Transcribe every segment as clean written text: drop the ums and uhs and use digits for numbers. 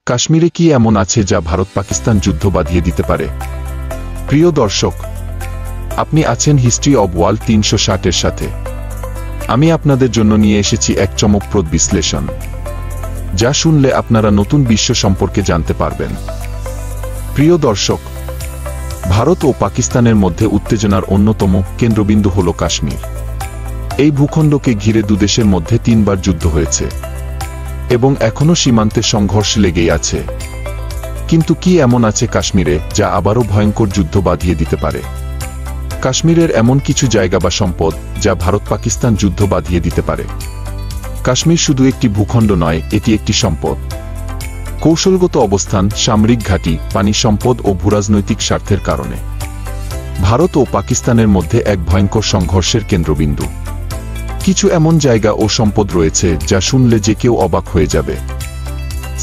কাশ্মীরে কি এমন আছে যা ভারত পাকিস্তান যুদ্ধ বাঁধিয়ে দিতে পারে? প্রিয় দর্শক, আপনি আছেন হিস্ট্রি অব ওয়ার্ল্ড 360 এর সাথে। আমি আপনাদের জন্য নিয়ে এসেছি এক চমকপ্রদ বিশ্লেষণ, যা শুনলে আপনারা নতুন বিশ্ব সম্পর্কে জানতে পারবেন। প্রিয় দর্শক, ভারত ও পাকিস্তানের মধ্যে উত্তেজনার অন্যতম কেন্দ্রবিন্দু হল কাশ্মীর। এই ভূখণ্ডকে ঘিরে দুদেশের মধ্যে 3 বার যুদ্ধ হয়েছে এবং এখনও সীমান্তে সংঘর্ষ লেগেই আছে। কিন্তু কি এমন আছে কাশ্মীরে যা আবারও ভয়ঙ্কর যুদ্ধ বাঁধিয়ে দিতে পারে? কাশ্মীরের এমন কিছু জায়গা বা সম্পদ যা ভারত পাকিস্তান যুদ্ধ বাঁধিয়ে দিতে পারে। কাশ্মীর শুধু একটি ভূখণ্ড নয়, এটি একটি সম্পদ। কৌশলগত অবস্থান, সামরিক ঘাঁটি, পানি সম্পদ ও ভূরাজনৈতিক স্বার্থের কারণে ভারত ও পাকিস্তানের মধ্যে এক ভয়ঙ্কর সংঘর্ষের কেন্দ্রবিন্দু। কিছু এমন জায়গা ও সম্পদ রয়েছে যা শুনলে যে কেউ অবাক হয়ে যাবে।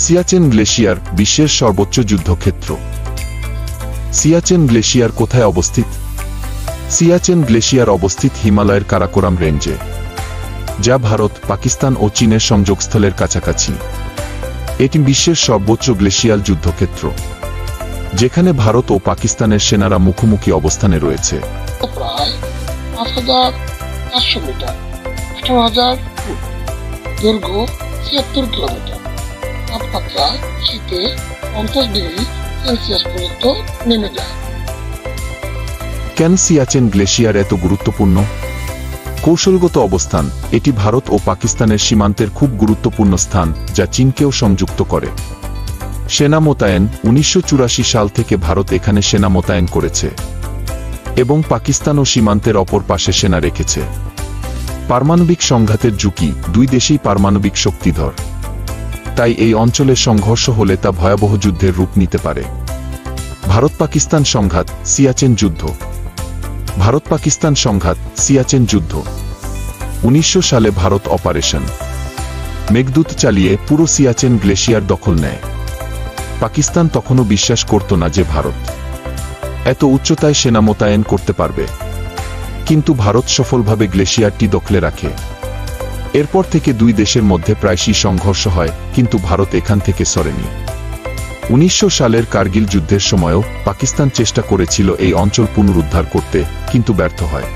সিয়াচেন গ্লেশিয়ার, বিশ্বের সর্বোচ্চ যুদ্ধক্ষেত্র। সিয়াচেন গ্লেশিয়ার কোথায় অবস্থিত? সিয়াচেন গ্লেশিয়ার অবস্থিত হিমালয়ের কারাকোরাম রেঞ্জে, যা ভারত, পাকিস্তান ও চীনের সংযোগস্থলের কাছাকাছি। এটি বিশ্বের সর্বোচ্চ গ্লেশিয়াল যুদ্ধক্ষেত্র, যেখানে ভারত ও পাকিস্তানের সেনারা মুখোমুখি অবস্থানে রয়েছে। প্রায় 5,400 মিটার, 18,000 ফুট, দৈর্ঘ্য 76 কিলোমিটার। তাপমাত্রা শীতে 50 ডিগ্রি সেলসিয়াস পর্যন্ত নেমে যায়। কেন সিয়াচেন গ্লেশিয়ার এত গুরুত্বপূর্ণ? কৌশলগত অবস্থান, এটি ভারত ও পাকিস্তানের সীমান্তের খুব গুরুত্বপূর্ণ স্থান, যা চীনকেও সংযুক্ত করে। সেনা মোতায়েন, 1984 সাল থেকে ভারত এখানে সেনা মোতায়েন করেছে এবং পাকিস্তানও সীমান্তের অপর পাশে সেনা রেখেছে। পারমাণবিক সংঘাতের ঝুঁকি, দুই দেশেই পারমাণবিক শক্তিধর, তাই এই অঞ্চলে সংঘর্ষ হলে তা ভয়াবহ যুদ্ধের রূপ নিতে পারে। ভারত পাকিস্তান সংঘাত, সিয়াচেন যুদ্ধ। ভারত পাকিস্তান সংঘাত, সিয়াচেন যুদ্ধ। 1900 সালে ভারত অপারেশন মেঘদূত চালিয়ে পুরো সিয়াচেন গ্লেশিয়ার দখল নেয়। পাকিস্তান তখনও বিশ্বাস করত না যে ভারত এত উচ্চতায় সেনা মোতায়েন করতে পারবে, কিন্তু ভারত সফলভাবে গ্লেশিয়ারটি দখলে রাখে। এরপর থেকে দুই দেশের মধ্যে প্রায়শই সংঘর্ষ হয়, কিন্তু ভারত এখান থেকে সরেনি। 1900 সালের কার্গিল যুদ্ধের সময়ও পাকিস্তান চেষ্টা করেছিল এই অঞ্চল পুনরুদ্ধার করতে, কিন্তু ব্যর্থ হয়।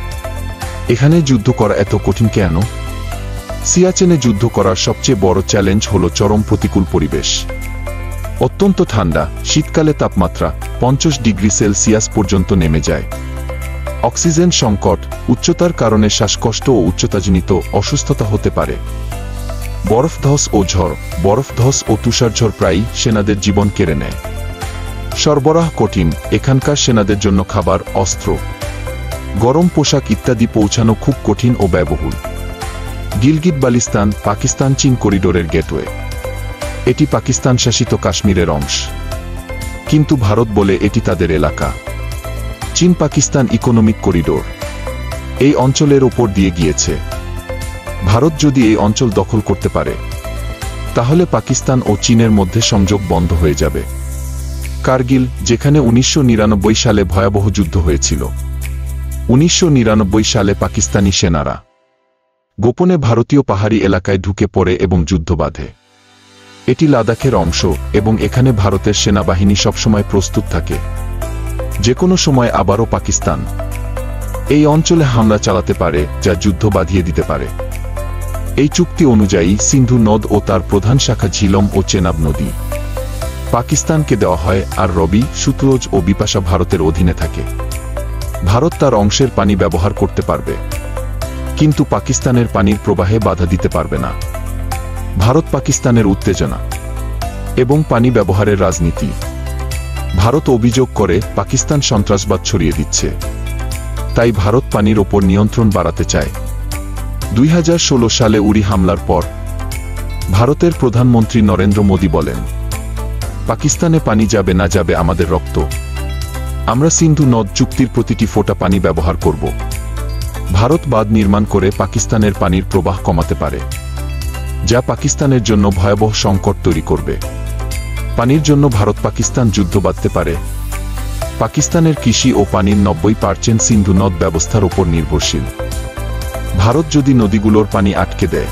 এখানে যুদ্ধ করা এত কঠিন কেন? সিয়াচেনে যুদ্ধ করার সবচেয়ে বড় চ্যালেঞ্জ হল চরম প্রতিকূল পরিবেশ। অত্যন্ত ঠান্ডা, শীতকালে তাপমাত্রা 50 ডিগ্রি সেলসিয়াস পর্যন্ত নেমে যায়। অক্সিজেন সংকট, উচ্চতার কারণে শ্বাসকষ্ট ও উচ্চতাজনিত অসুস্থতা হতে পারে। বরফধস ও ঝড়, বরফধস ও তুষারঝড় প্রায়ই সেনাদের জীবন কেড়ে নেয়। সরবরাহ কঠিন, এখানকার সেনাদের জন্য খাবার, অস্ত্র, গরম পোশাক ইত্যাদি পৌঁছানো খুব কঠিন ও ব্যয়বহুল। গিলগিট বালিস্তান, পাকিস্তান চীন করিডোরের গেটওয়ে। এটি পাকিস্তান শাসিত কাশ্মীরের অংশ, কিন্তু ভারত বলে এটি তাদের এলাকা। চীন পাকিস্তান ইকোনমিক করিডোর এই অঞ্চলের ওপর দিয়ে গিয়েছে। ভারত যদি এই অঞ্চল দখল করতে পারে, তাহলে পাকিস্তান ও চীনের মধ্যে সংযোগ বন্ধ হয়ে যাবে। কার্গিল, যেখানে 1999 সালে ভয়াবহ যুদ্ধ হয়েছিল। 1999 সালে পাকিস্তানি সেনারা গোপনে ভারতীয় পাহাড়ি এলাকায় ঢুকে পড়ে এবং যুদ্ধ বাঁধে। এটি লাদাখের অংশ এবং এখানে ভারতের সেনাবাহিনী সবসময় প্রস্তুত থাকে, যে কোনো সময় আবারও পাকিস্তান এই অঞ্চলে হামলা চালাতে পারে, যা যুদ্ধ বাঁধিয়ে দিতে পারে। এই চুক্তি অনুযায়ী সিন্ধু নদ ও তার প্রধান শাখা ঝিলম ও চেনাব নদী পাকিস্তানকে দেওয়া হয়, আর রবি, সুতরজ ও বিপাশা ভারতের অধীনে থাকে। ভারত তার অংশের পানি ব্যবহার করতে পারবে, কিন্তু পাকিস্তানের পানির প্রবাহে বাধা দিতে পারবে না। ভারত পাকিস্তানের উত্তেজনা এবং পানি ব্যবহারের রাজনীতি। ভারত অভিযোগ করে পাকিস্তান সন্ত্রাসবাদ ছড়িয়ে দিচ্ছে, তাই ভারত পানির ওপর নিয়ন্ত্রণ বাড়াতে চায়। 2016 সালে উরি হামলার পর ভারতের প্রধানমন্ত্রী নরেন্দ্র মোদী বলেন, পাকিস্তানে পানি যাবে না যাবে আমাদের রক্ত। আমরা সিন্ধু নদ চুক্তির প্রতিটি ফোঁটা পানি ব্যবহার করব। ভারত বাঁধ নির্মাণ করে পাকিস্তানের পানির প্রবাহ কমাতে পারে, যা পাকিস্তানের জন্য ভয়াবহ সংকট তৈরি করবে। পানির জন্য ভারত পাকিস্তান যুদ্ধ বাঁধতে পারে। পাকিস্তানের কৃষি ও পানির 90% সিন্ধু নদ ব্যবস্থার উপর নির্ভরশীল। ভারত যদি নদীগুলোর পানি আটকে দেয়,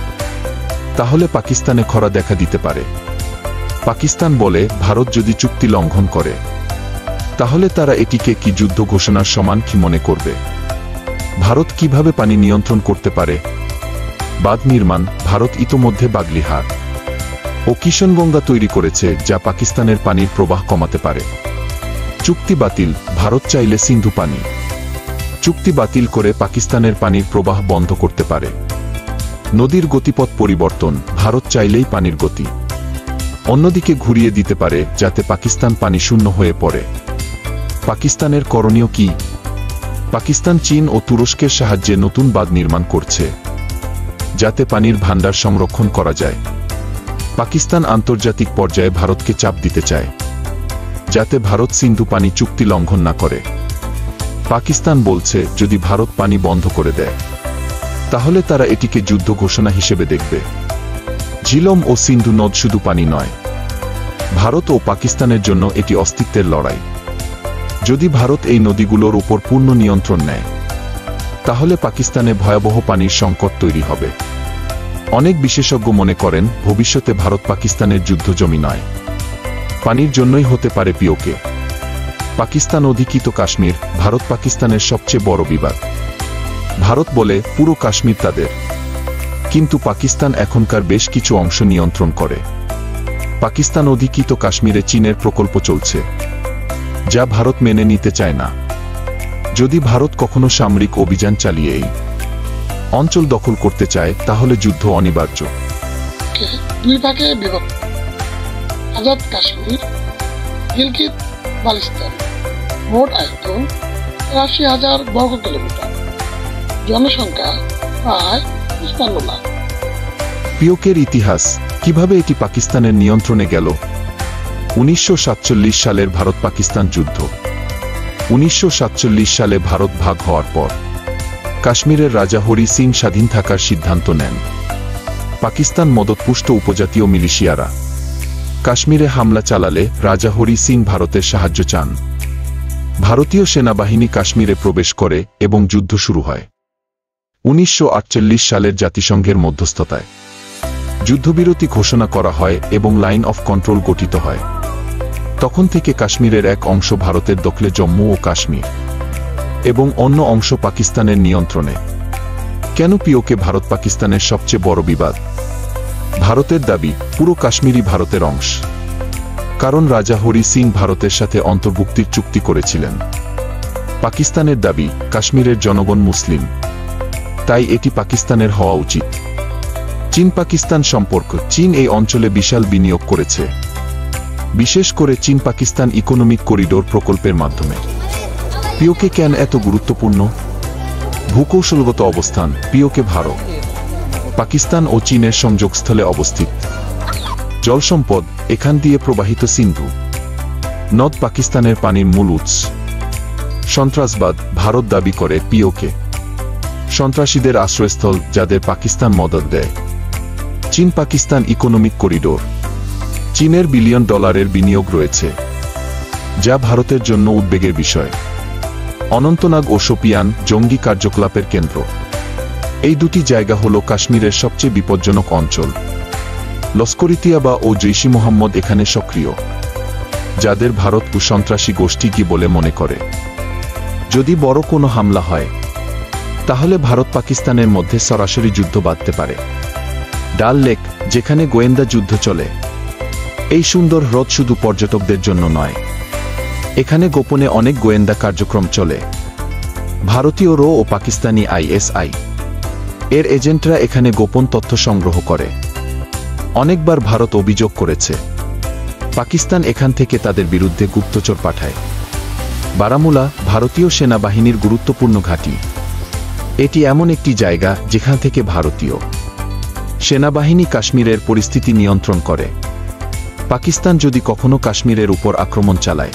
তাহলে পাকিস্তানে খরা দেখা দিতে পারে। পাকিস্তান বলে ভারত যদি চুক্তি লঙ্ঘন করে তাহলে তারা এটিকে কি যুদ্ধ ঘোষণার সমান কি মনে করবে? ভারত কিভাবে পানি নিয়ন্ত্রণ করতে পারে? বাঁধ নির্মাণ। ভারত ইতোমধ্যে বাগলিহার ও কিষণগঙ্গা তৈরি করেছে, যা পাকিস্তানের পানির প্রবাহ কমাতে পারে। চুক্তি বাতিল। ভারত চাইলে সিন্ধু পানি চুক্তি বাতিল করে পাকিস্তানের পানির প্রবাহ বন্ধ করতে পারে। নদীর গতিপথ পরিবর্তন। ভারত চাইলেই পানির গতি অন্যদিকে ঘুরিয়ে দিতে পারে, যাতে পাকিস্তান পানি শূন্য হয়ে পড়ে। পাকিস্তানের করণীয় কি? পাকিস্তান চীন ও তুরস্কের সাহায্যে নতুন বাঁধ নির্মাণ করছে, যাতে পানির ভাণ্ডার সংরক্ষণ করা যায়। পাকিস্তান আন্তর্জাতিক পর্যায়ে ভারতকে চাপ দিতে চায়, যাতে ভারত সিন্ধু পানি চুক্তি লঙ্ঘন না করে। পাকিস্তান বলছে, যদি ভারত পানি বন্ধ করে দেয় তাহলে তারা এটিকে যুদ্ধ ঘোষণা হিসেবে দেখবে। ঝিলম ও সিন্ধু নদ শুধু পানি নয়, ভারত ও পাকিস্তানের জন্য এটি অস্তিত্বের লড়াই। যদি ভারত এই নদীগুলোর উপর পূর্ণ নিয়ন্ত্রণ নেয় তাহলে পাকিস্তানে ভয়াবহ পানির সংকট তৈরি হবে। অনেক বিশেষজ্ঞ মনে করেন, ভবিষ্যতে ভারত পাকিস্তানের যুদ্ধ জমি নয়, পানির জন্যই হতে পারে পিওকে। পাকিস্তান অধিকৃত কাশ্মীর। ভারত পাকিস্তানের সবচেয়ে বড় বিবাদ। ভারত বলে পুরো কাশ্মীর তাদের, কিন্তু পাকিস্তান এখনকার বেশ কিছু অংশ নিয়ন্ত্রণ করে। পাকিস্তান অধিকৃত কাশ্মীরে চীনের প্রকল্প চলছে, যা ভারত মেনে নিতে চায় না। যদি ভারত কখনো সামরিক অভিযান চালিয়ে এই অঞ্চল দখল করতে চায় তাহলে যুদ্ধ অনিবার্য। দুই ভাগে বিভক্ত। আজাদ কাশ্মীর, গিলগিত বালতিস্তান। মোট আয়তন ৮৩,০০০ বর্গ কিলোমিটার। জনসংখ্যা প্রায় ৫৫ লাখ। পিওকের ইতিহাস। কিভাবে এটি পাকিস্তানের নিয়ন্ত্রণে গেল? ১৯৪৭ সালের ভারত পাকিস্তান যুদ্ধ। ১৯৪৭ সালে ভারত ভাগ হওয়ার পর কাশ্মীরের রাজা হরি সিং স্বাধীন থাকার সিদ্ধান্ত নেন। পাকিস্তান মদতপুষ্ট উপজাতীয় মিলিশিয়ারা কাশ্মীরে হামলা চালালে রাজা হরি সিং ভারতের সাহায্য চান। ভারতীয় সেনাবাহিনী কাশ্মীরে প্রবেশ করে এবং যুদ্ধ শুরু হয়। ১৯৪৮ সালের জাতিসংঘের মধ্যস্থতায় যুদ্ধবিরতি ঘোষণা করা হয় এবং লাইন অফ কন্ট্রোল গঠিত হয়। তখন থেকে কাশ্মীরের এক অংশ ভারতের দখলে জম্মু ও কাশ্মীর এবং অন্য অংশ পাকিস্তানের নিয়ন্ত্রণে। কেন পিওকে ভারত পাকিস্তানের সবচেয়ে বড় বিবাদ? ভারতের দাবি, পুরো কাশ্মীরই ভারতের অংশ। কারণ রাজা হরি সিং ভারতের সাথে অন্তর্ভুক্তির চুক্তি করেছিলেন। পাকিস্তানের দাবি, কাশ্মীরের জনগণ মুসলিম, তাই এটি পাকিস্তানের হওয়া উচিত। চীন পাকিস্তান সম্পর্ক। চীন এই অঞ্চলে বিশাল বিনিয়োগ করেছে, বিশেষ করে চীন পাকিস্তান ইকোনমিক করিডোর প্রকল্পের মাধ্যমে। পিওকে কেন এত গুরুত্বপূর্ণ? ভূকৌশলগত অবস্থান। পিওকে ভারত, পাকিস্তান ও চীনের সংযোগস্থলে অবস্থিত। জল সম্পদ। এখান দিয়ে প্রবাহিত সিন্ধু নদ পাকিস্তানের পানির মূল উৎস। সন্ত্রাসবাদ। ভারত দাবি করে পিওকে সন্ত্রাসীদের আশ্রয়স্থল, যাদের পাকিস্তান মদত দেয়। চীন পাকিস্তান ইকোনমিক করিডোর। চীনের বিলিয়ন ডলারের বিনিয়োগ রয়েছে, যা ভারতের জন্য উদ্বেগের বিষয়। অনন্তনাগ ও শোপিয়ান জঙ্গি কার্যকলাপের কেন্দ্র। এই দুটি জায়গা হল কাশ্মীরের সবচেয়ে বিপজ্জনক অঞ্চল। লস্কর-ই-তৈয়বা ও জৈশ-ই মোহাম্মদ এখানে সক্রিয়, যাদের ভারত ও সন্ত্রাসী গোষ্ঠী কি বলে মনে করে। যদি বড় কোনো হামলা হয় তাহলে ভারত পাকিস্তানের মধ্যে সরাসরি যুদ্ধ বাঁধতে পারে। ডাল লেক, যেখানে গোয়েন্দা যুদ্ধ চলে। এই সুন্দর হ্রদ শুধু পর্যটকদের জন্য নয়, এখানে গোপনে অনেক গোয়েন্দা কার্যক্রম চলে। ভারতীয় র ও পাকিস্তানি আইএসআই এর এজেন্টরা এখানে গোপন তথ্য সংগ্রহ করে। অনেকবার ভারত অভিযোগ করেছে পাকিস্তান এখান থেকে তাদের বিরুদ্ধে গুপ্তচর পাঠায়। বারামুলা, ভারতীয় সেনাবাহিনীর গুরুত্বপূর্ণ ঘাঁটি। এটি এমন একটি জায়গা যেখান থেকে ভারতীয় সেনাবাহিনী কাশ্মীরের পরিস্থিতি নিয়ন্ত্রণ করে। পাকিস্তান যদি কখনো কাশ্মীরের উপর আক্রমণ চালায়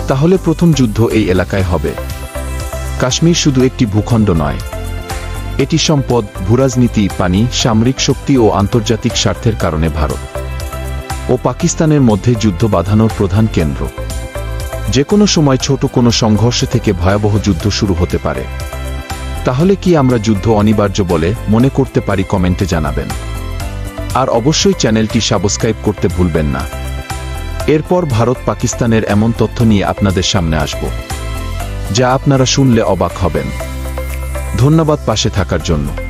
তাহলে প্রথম যুদ্ধ এই এলাকায় হবে। কাশ্মীর শুধু একটি ভূখণ্ড নয়, এটি সম্পদ, ভূরাজনীতি, পানি, সামরিক শক্তি ও আন্তর্জাতিক স্বার্থের কারণে ভারত ও পাকিস্তানের মধ্যে যুদ্ধ বাঁধানোর প্রধান কেন্দ্র। যে কোনো সময় ছোট কোনো সংঘর্ষ থেকে ভয়াবহ যুদ্ধ শুরু হতে পারে। তাহলে কি আমরা যুদ্ধ অনিবার্য বলে মনে করতে পারি? কমেন্টে জানাবেন। আর অবশ্যই চ্যানেলটি সাবস্ক্রাইব করতে ভুলবেন না। এরপর ভারত পাকিস্তানের এমন তথ্য নিয়ে আপনাদের সামনে আসব যা আপনারা শুনলে অবাক হবেন। ধন্যবাদ পাশে থাকার জন্য।